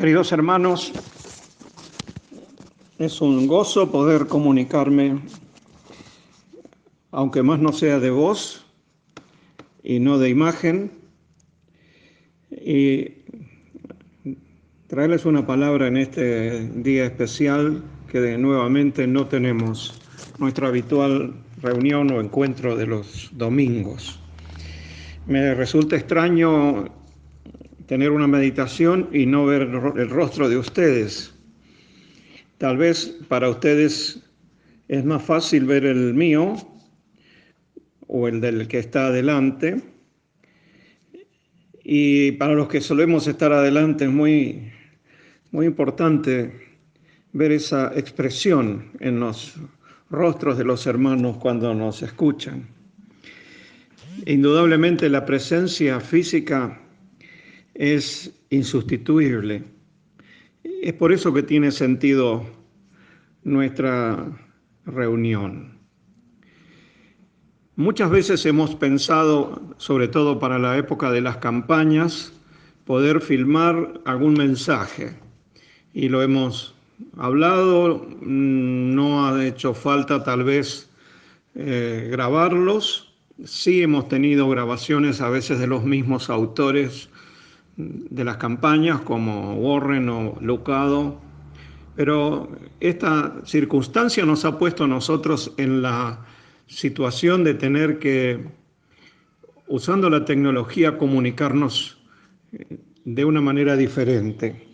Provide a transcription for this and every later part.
Queridos hermanos, es un gozo poder comunicarme, aunque más no sea de voz y no de imagen, y traerles una palabra en este día especial que nuevamente no tenemos nuestra habitual reunión o encuentro de los domingos. Me resulta extraño tener una meditación y no ver el rostro de ustedes. Tal vez para ustedes es más fácil ver el mío o el del que está adelante. Y para los que solemos estar adelante es muy importante ver esa expresión en los rostros de los hermanos cuando nos escuchan. Indudablemente la presencia física es insustituible. Es por eso que tiene sentido nuestra reunión. Muchas veces hemos pensado, sobre todo para la época de las campañas, poder filmar algún mensaje. Y lo hemos hablado, no ha hecho falta tal vez grabarlos. Sí hemos tenido grabaciones a veces de los mismos autores de las campañas, como Warren o Lucado, pero esta circunstancia nos ha puesto a nosotros en la situación de tener que, usando la tecnología, comunicarnos de una manera diferente.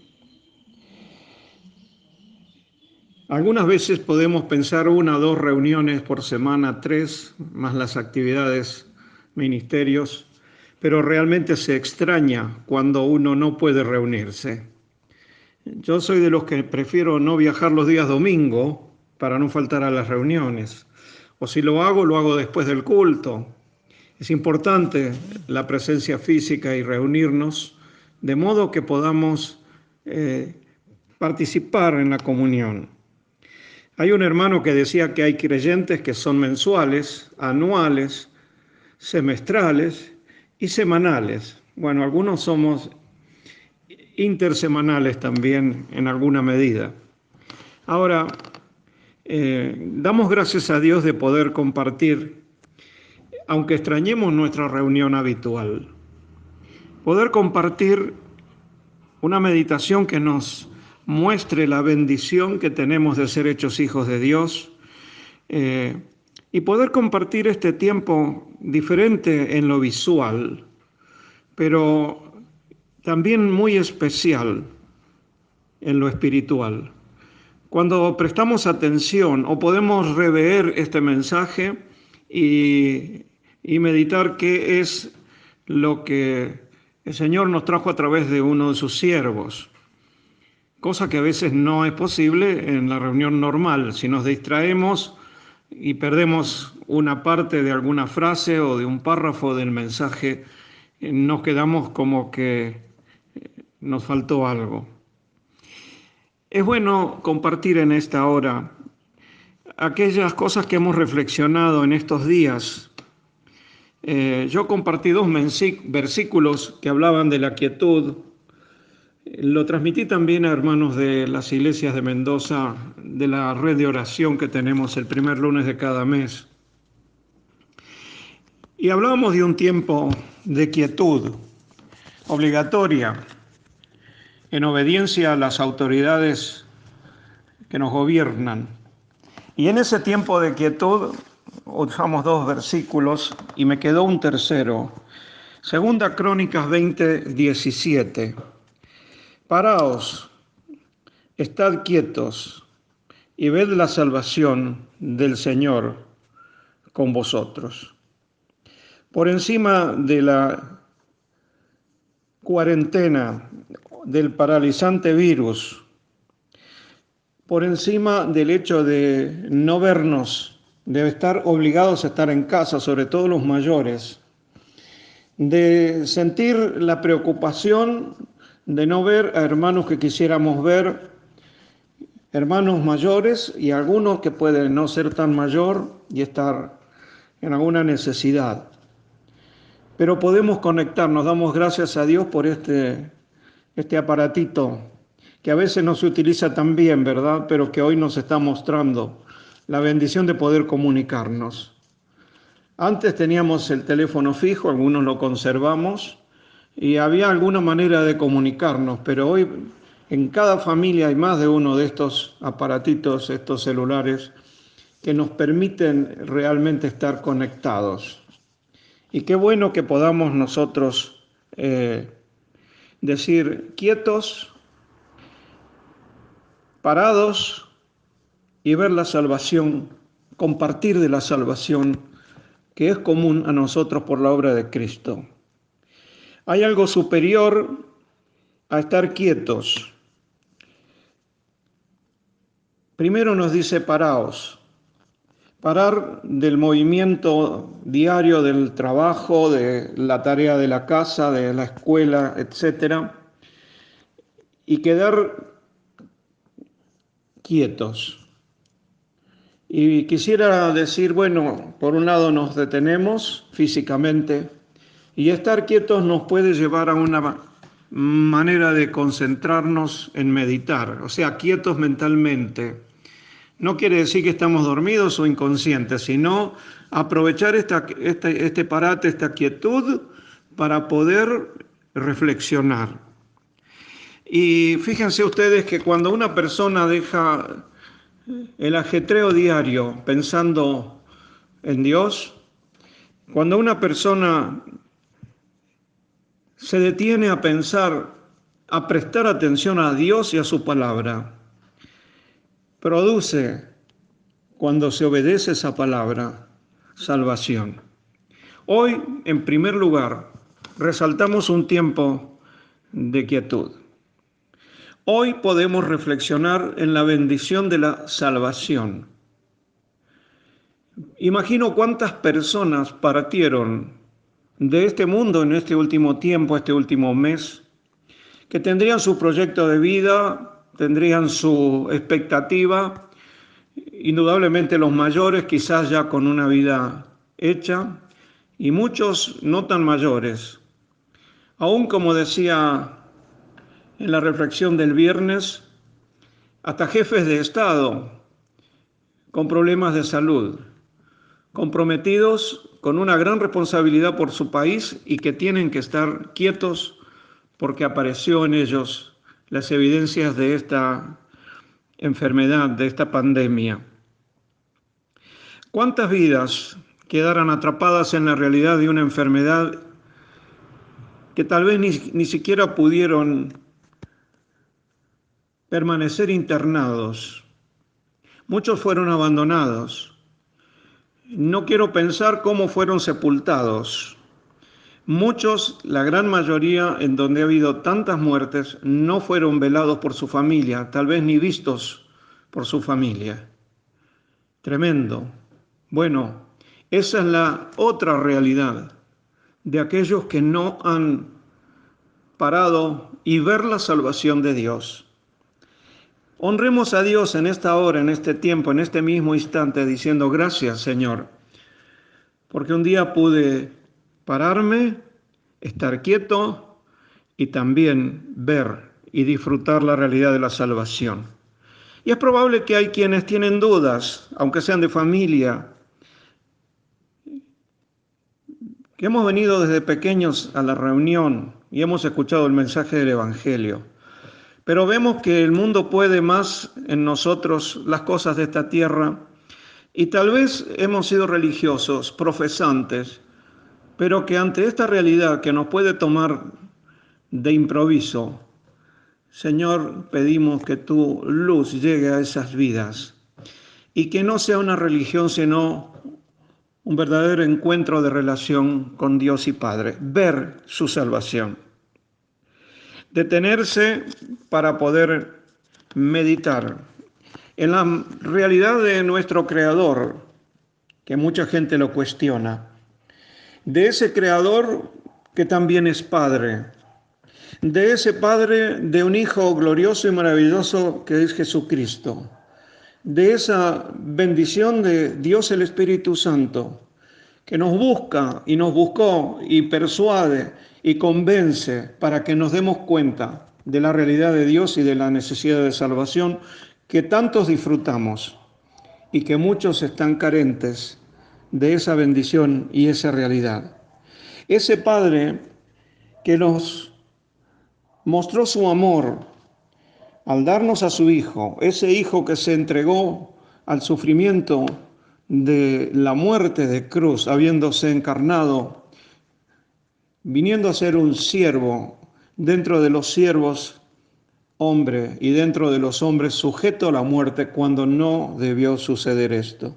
Algunas veces podemos pensar 1 o 2 reuniones por semana, 3, más las actividades, ministerios, pero realmente se extraña cuando uno no puede reunirse. Yo soy de los que prefiero no viajar los días domingo para no faltar a las reuniones. O si lo hago después del culto. Es importante la presencia física y reunirnos de modo que podamos participar en la comunión. Hay un hermano que decía que hay creyentes que son mensuales, anuales, semestrales y semanales. Bueno, algunos somos intersemanales también en alguna medida. Ahora, damos gracias a Dios de poder compartir, aunque extrañemos nuestra reunión habitual, poder compartir una meditación que nos muestre la bendición que tenemos de ser hechos hijos de Dios y poder compartir este tiempo diferente en lo visual, pero también muy especial en lo espiritual. Cuando prestamos atención o podemos rever este mensaje y meditar qué es lo que el Señor nos trajo a través de uno de sus siervos, cosa que a veces no es posible en la reunión normal. Si nos distraemos y perdemos una parte de alguna frase o de un párrafo del mensaje, nos quedamos como que nos faltó algo. Es bueno compartir en esta hora aquellas cosas que hemos reflexionado en estos días. Yo compartí 2 versículos que hablaban de la quietud. Lo transmití también a hermanos de las iglesias de Mendoza, de la red de oración que tenemos el primer lunes de cada mes. Y hablábamos de un tiempo de quietud obligatoria, en obediencia a las autoridades que nos gobiernan. Y en ese tiempo de quietud usamos 2 versículos y me quedó un tercero. Segunda Crónicas 20:17. Paraos, estad quietos y ved la salvación del Señor con vosotros. Por encima de la cuarentena, del paralizante virus, por encima del hecho de no vernos, de estar obligados a estar en casa, sobre todo los mayores, de sentir la preocupación de no ver a hermanos que quisiéramos ver, hermanos mayores y algunos que pueden no ser tan mayor y estar en alguna necesidad. Pero podemos conectarnos, damos gracias a Dios por este aparatito que a veces no se utiliza tan bien, ¿verdad? Pero que hoy nos está mostrando la bendición de poder comunicarnos. Antes teníamos el teléfono fijo, algunos lo conservamos, y había alguna manera de comunicarnos, pero hoy en cada familia hay más de uno de estos aparatitos, estos celulares, que nos permiten realmente estar conectados. Y qué bueno que podamos nosotros decir quietos, parados y ver la salvación, compartir de la salvación que es común a nosotros por la obra de Cristo. Hay algo superior a estar quietos. Primero nos dice paraos. Parar del movimiento diario del trabajo, de la tarea de la casa, de la escuela, etc. Y quedar quietos. Y quisiera decir, bueno, por un lado nos detenemos físicamente y estar quietos nos puede llevar a una manera de concentrarnos en meditar, o sea, quietos mentalmente. No quiere decir que estamos dormidos o inconscientes, sino aprovechar este parate, esta quietud para poder reflexionar. Y fíjense ustedes que cuando una persona deja el ajetreo diario pensando en Dios, cuando una persona se detiene a pensar, a prestar atención a Dios y a su palabra, produce, cuando se obedece esa palabra, salvación. Hoy, en primer lugar, resaltamos un tiempo de quietud. Hoy podemos reflexionar en la bendición de la salvación. Imagino cuántas personas partieron de este mundo en este último tiempo, este último mes, que tendrían su proyecto de vida, tendrían su expectativa, indudablemente los mayores quizás ya con una vida hecha, y muchos no tan mayores. Aún como decía en la reflexión del viernes, hasta jefes de Estado con problemas de salud, comprometidos con una gran responsabilidad por su país y que tienen que estar quietos porque apareció en ellos las evidencias de esta enfermedad, de esta pandemia. ¿Cuántas vidas quedaran atrapadas en la realidad de una enfermedad que tal vez ni siquiera pudieron permanecer internados? Muchos fueron abandonados. No quiero pensar cómo fueron sepultados. Muchos, la gran mayoría, en donde ha habido tantas muertes, no fueron velados por su familia, tal vez ni vistos por su familia. Tremendo. Bueno, esa es la otra realidad de aquellos que no han parado y ver la salvación de Dios. Honremos a Dios en esta hora, en este tiempo, en este mismo instante, diciendo gracias, Señor, porque un día pude pararme, estar quieto y también ver y disfrutar la realidad de la salvación. Y es probable que hay quienes tienen dudas, aunque sean de familia, que hemos venido desde pequeños a la reunión y hemos escuchado el mensaje del Evangelio. Pero vemos que el mundo puede más en nosotros las cosas de esta tierra y tal vez hemos sido religiosos, profesantes, pero que ante esta realidad que nos puede tomar de improviso, Señor, pedimos que tu luz llegue a esas vidas y que no sea una religión, sino un verdadero encuentro de relación con Dios y Padre, ver su salvación. Detenerse para poder meditar en la realidad de nuestro Creador, que mucha gente lo cuestiona, de ese Creador que también es Padre, de ese Padre de un Hijo glorioso y maravilloso que es Jesucristo, de esa bendición de Dios el Espíritu Santo, que nos busca y nos buscó y persuade y convence para que nos demos cuenta de la realidad de Dios y de la necesidad de salvación que tantos disfrutamos y que muchos están carentes de esa bendición y esa realidad. Ese Padre que nos mostró su amor al darnos a su Hijo, ese Hijo que se entregó al sufrimiento de la muerte de cruz, habiéndose encarnado, viniendo a ser un siervo dentro de los siervos, hombre, y dentro de los hombres sujeto a la muerte cuando no debió suceder esto.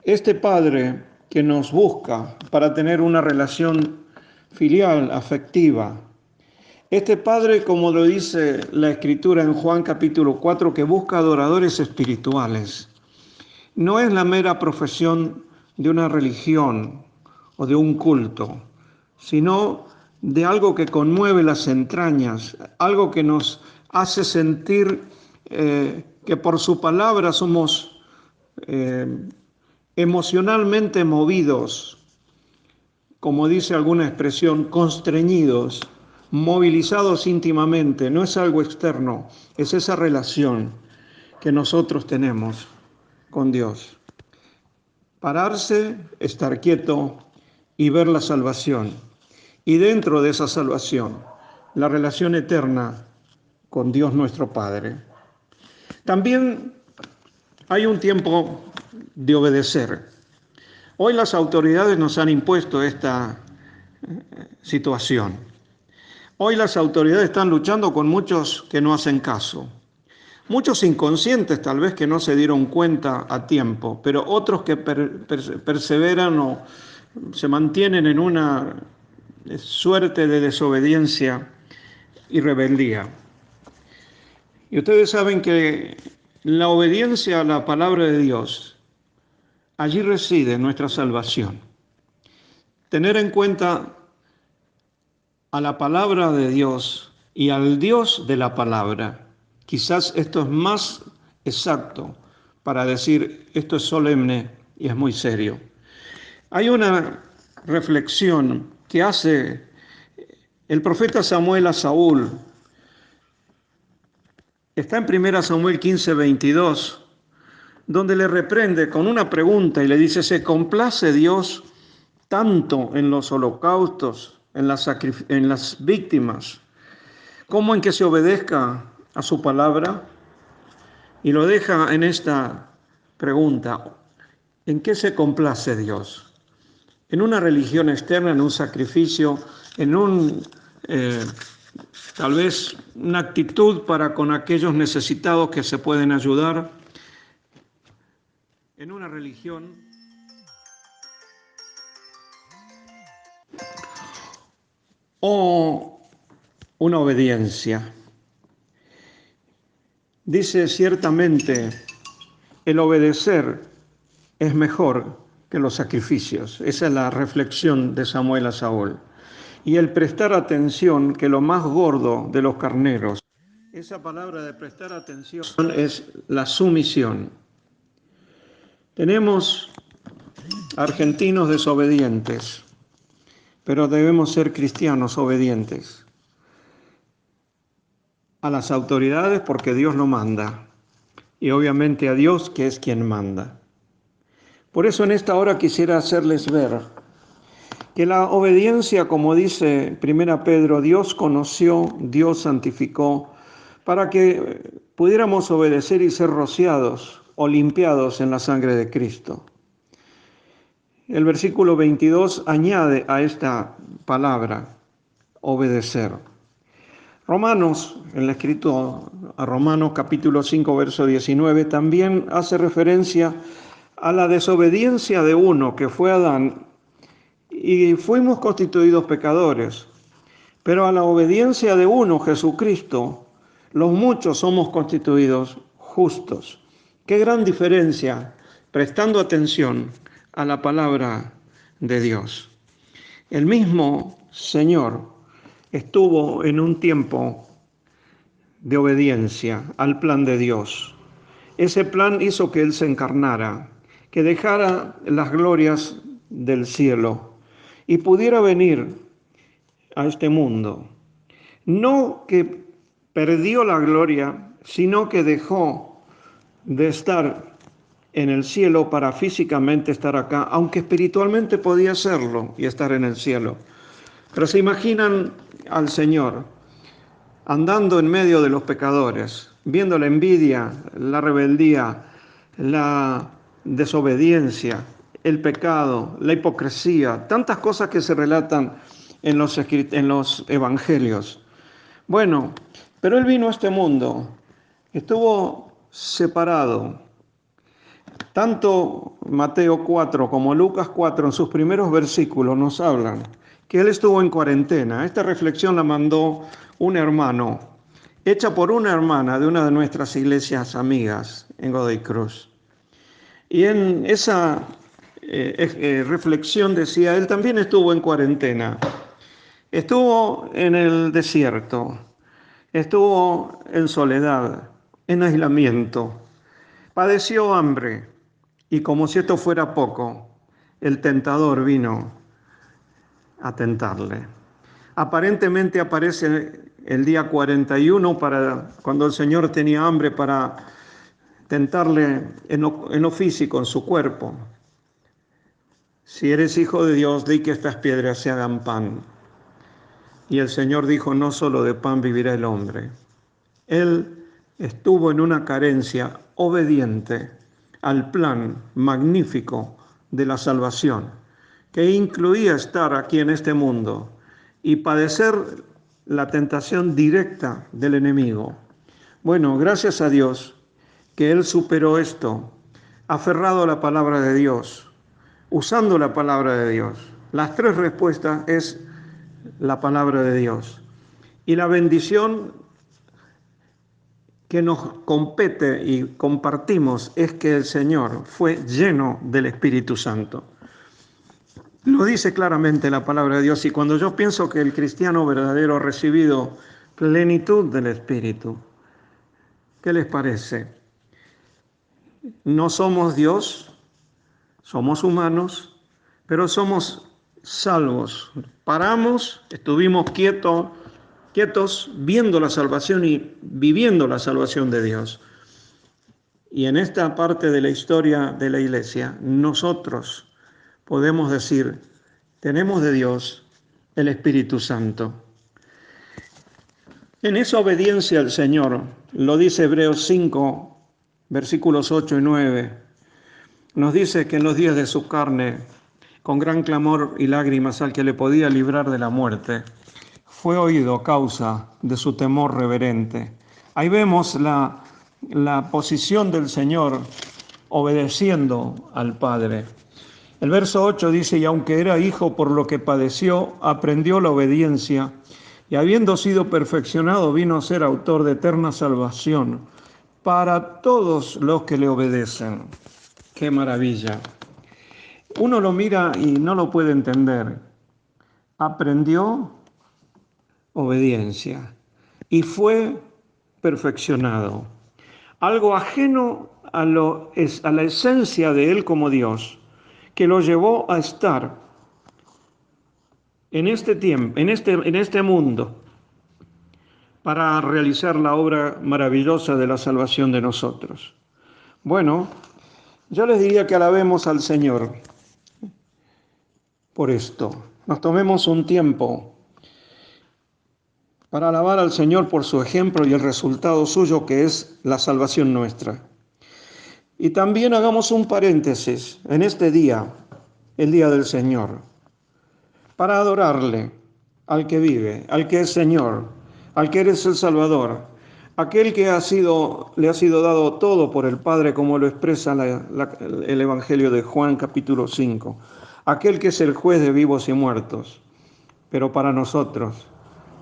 Este Padre que nos busca para tener una relación filial, afectiva. Este Padre, como lo dice la Escritura en Juan capítulo 4, que busca adoradores espirituales. No es la mera profesión de una religión o de un culto, sino de algo que conmueve las entrañas, algo que nos hace sentir que por su palabra somos emocionalmente movidos, como dice alguna expresión, constreñidos, movilizados íntimamente. No es algo externo, es esa relación que nosotros tenemos con Dios. Pararse, estar quieto y ver la salvación. Y dentro de esa salvación, la relación eterna con Dios nuestro Padre. También hay un tiempo de obedecer. Hoy las autoridades nos han impuesto esta situación. Hoy las autoridades están luchando con muchos que no hacen caso. Muchos inconscientes tal vez que no se dieron cuenta a tiempo, pero otros que perseveran o se mantienen en una suerte de desobediencia y rebeldía. Y ustedes saben que la obediencia a la palabra de Dios, allí reside nuestra salvación. Tener en cuenta a la palabra de Dios y al Dios de la palabra. Quizás esto es más exacto para decir esto es solemne y es muy serio. Hay una reflexión que hace el profeta Samuel a Saúl. Está en 1 Samuel 15, 22, donde le reprende con una pregunta y le dice, ¿se complace Dios tanto en los holocaustos, en las víctimas, como en que se obedezca a su palabra? Y lo deja en esta pregunta, ¿en qué se complace Dios? ¿En una religión externa, en un sacrificio, en tal vez una actitud para con aquellos necesitados que se pueden ayudar? ¿En una religión? ¿O una obediencia? Dice ciertamente, el obedecer es mejor que los sacrificios. Esa es la reflexión de Samuel a Saúl. Y el prestar atención, que lo más gordo de los carneros. Esa palabra de prestar atención es la sumisión. Tenemos argentinos desobedientes, pero debemos ser cristianos obedientes a las autoridades porque Dios lo manda y obviamente a Dios que es quien manda. Por eso en esta hora quisiera hacerles ver que la obediencia, como dice 1 Pedro, Dios conoció, Dios santificó, para que pudiéramos obedecer y ser rociados o limpiados en la sangre de Cristo. El versículo 22 añade a esta palabra, obedecer. Romanos, en el escrito a Romanos capítulo 5, verso 19, también hace referencia a la desobediencia de uno que fue Adán y fuimos constituidos pecadores, pero a la obediencia de uno, Jesucristo, los muchos somos constituidos justos. Qué gran diferencia, prestando atención a la palabra de Dios. El mismo Señor estuvo en un tiempo de obediencia al plan de Dios. Ese plan hizo que Él se encarnara, que dejara las glorias del cielo y pudiera venir a este mundo. No que perdió la gloria, sino que dejó de estar en el cielo para físicamente estar acá, aunque espiritualmente podía hacerlo y estar en el cielo. Pero se imaginan al Señor andando en medio de los pecadores, viendo la envidia, la rebeldía, la desobediencia, el pecado, la hipocresía, tantas cosas que se relatan en los evangelios. Bueno, pero Él vino a este mundo, estuvo separado. Tanto Mateo 4 como Lucas 4 en sus primeros versículos nos hablan que Él estuvo en cuarentena. Esta reflexión la mandó un hermano, hecha por una hermana de una de nuestras iglesias amigas en Godoy Cruz. Y en esa reflexión decía, Él también estuvo en cuarentena. Estuvo en el desierto, estuvo en soledad, en aislamiento, padeció hambre y como si esto fuera poco, el tentador vino a tentarle. Aparentemente aparece el día 41 para cuando el Señor tenía hambre para tentarle en lo físico, en su cuerpo. Si eres hijo de Dios, di que estas piedras se hagan pan. Y el Señor dijo, no solo de pan vivirá el hombre. Él estuvo en una carencia obediente al plan magnífico de la salvación, que incluía estar aquí en este mundo y padecer la tentación directa del enemigo. Bueno, gracias a Dios que Él superó esto, aferrado a la palabra de Dios, usando la palabra de Dios. Las tres respuestas es la palabra de Dios. Y la bendición que nos compete y compartimos es que el Señor fue lleno del Espíritu Santo. Lo dice claramente la palabra de Dios, y cuando yo pienso que el cristiano verdadero ha recibido plenitud del Espíritu, ¿qué les parece? No somos Dios, somos humanos, pero somos salvos. Paramos, estuvimos quietos viendo la salvación y viviendo la salvación de Dios. Y en esta parte de la historia de la iglesia, nosotros podemos decir, tenemos de Dios el Espíritu Santo. En esa obediencia al Señor, lo dice Hebreos 5, versículos 8 y 9, nos dice que en los días de su carne, con gran clamor y lágrimas al que le podía librar de la muerte, fue oído a causa de su temor reverente. Ahí vemos la posición del Señor obedeciendo al Padre. El verso 8 dice, y aunque era hijo por lo que padeció, aprendió la obediencia, y habiendo sido perfeccionado, vino a ser autor de eterna salvación para todos los que le obedecen. ¡Qué maravilla! Uno lo mira y no lo puede entender. Aprendió obediencia y fue perfeccionado. Algo ajeno a la esencia de Él como Dios, que lo llevó a estar en este tiempo, en este mundo, para realizar la obra maravillosa de la salvación de nosotros. Bueno, yo les diría que alabemos al Señor por esto. Nos tomemos un tiempo para alabar al Señor por su ejemplo y el resultado suyo, que es la salvación nuestra. Y también hagamos un paréntesis en este día, el día del Señor, para adorarle al que vive, al que es Señor, al que eres el Salvador, aquel que le ha sido dado todo por el Padre, como lo expresa el Evangelio de Juan capítulo 5, aquel que es el juez de vivos y muertos. Pero para nosotros,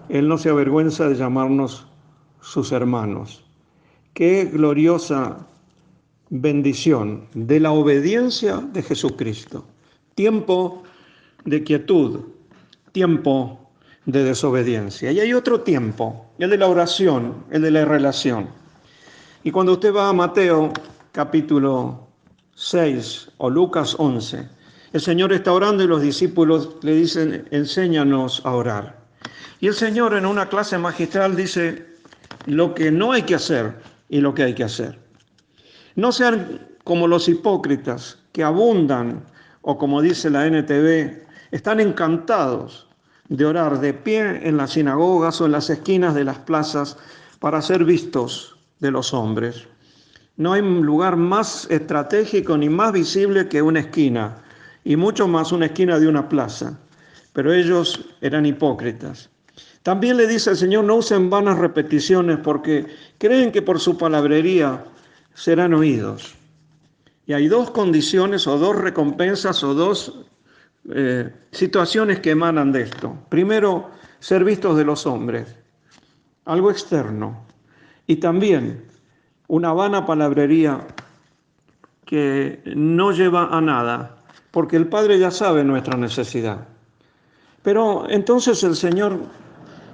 Él no se avergüenza de llamarnos sus hermanos. Qué gloriosa bendición de la obediencia de Jesucristo. Tiempo de quietud, tiempo de desobediencia. Y hay otro tiempo, el de la oración, el de la relación. Y cuando usted va a Mateo capítulo 6 o Lucas 11, el Señor está orando y los discípulos le dicen, enséñanos a orar. Y el Señor en una clase magistral dice, lo que no hay que hacer y lo que hay que hacer. No sean como los hipócritas que abundan, o como dice la NTV, están encantados de orar de pie en las sinagogas o en las esquinas de las plazas para ser vistos de los hombres. No hay lugar más estratégico ni más visible que una esquina, y mucho más una esquina de una plaza. Pero ellos eran hipócritas. También le dice el Señor, no usen vanas repeticiones porque creen que por su palabrería serán oídos. Y hay dos condiciones o dos recompensas o dos situaciones que emanan de esto. Primero, ser vistos de los hombres, algo externo. Y también una vana palabrería que no lleva a nada, porque el Padre ya sabe nuestra necesidad. Pero entonces el Señor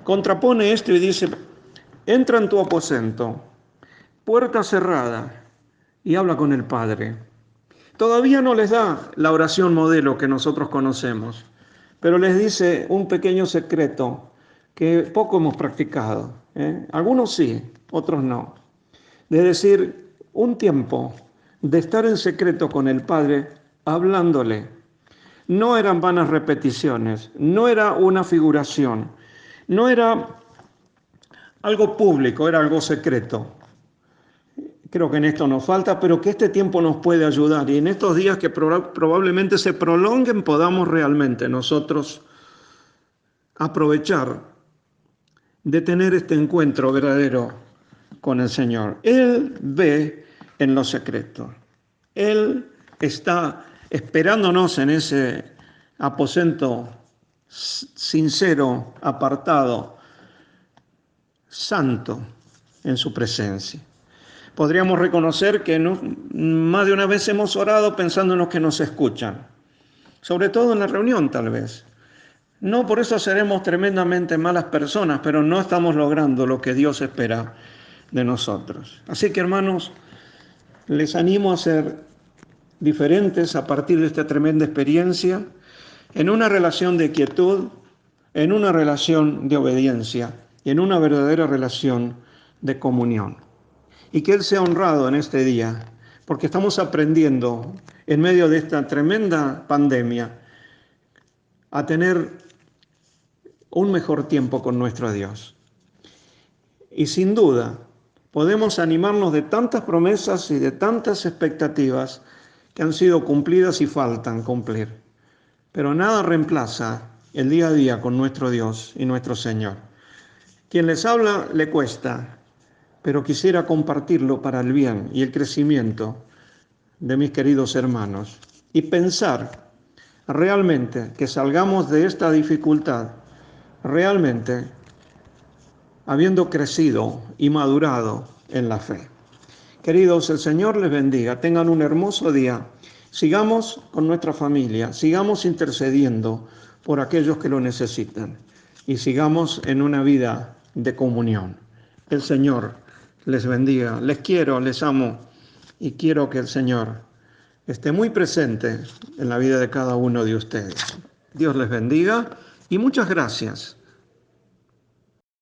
contrapone esto y dice, entra en tu aposento, puerta cerrada, y habla con el Padre. Todavía no les da la oración modelo que nosotros conocemos, pero les dice un pequeño secreto que poco hemos practicado. Algunos sí, otros no. De decir, un tiempo de estar en secreto con el Padre, hablándole. No eran vanas repeticiones, no era una figuración, no era algo público, era algo secreto. Creo que en esto nos falta, pero que este tiempo nos puede ayudar. Y en estos días que probablemente se prolonguen, podamos realmente nosotros aprovechar de tener este encuentro verdadero con el Señor. Él ve en lo secreto. Él está esperándonos en ese aposento sincero, apartado, santo en su presencia. Podríamos reconocer que más de una vez hemos orado pensando en los que nos escuchan, sobre todo en la reunión tal vez. No por eso seremos tremendamente malas personas, pero no estamos logrando lo que Dios espera de nosotros. Así que hermanos, les animo a ser diferentes a partir de esta tremenda experiencia, en una relación de quietud, en una relación de obediencia y en una verdadera relación de comunión. Y que Él sea honrado en este día, porque estamos aprendiendo en medio de esta tremenda pandemia a tener un mejor tiempo con nuestro Dios. Y sin duda, podemos animarnos de tantas promesas y de tantas expectativas que han sido cumplidas y faltan cumplir. Pero nada reemplaza el día a día con nuestro Dios y nuestro Señor. Quien les habla le cuesta, pero quisiera compartirlo para el bien y el crecimiento de mis queridos hermanos y pensar realmente que salgamos de esta dificultad realmente habiendo crecido y madurado en la fe. Queridos, el Señor les bendiga, tengan un hermoso día, sigamos con nuestra familia, sigamos intercediendo por aquellos que lo necesitan y sigamos en una vida de comunión. El Señor les bendiga, les quiero, les amo y quiero que el Señor esté muy presente en la vida de cada uno de ustedes. Dios les bendiga y muchas gracias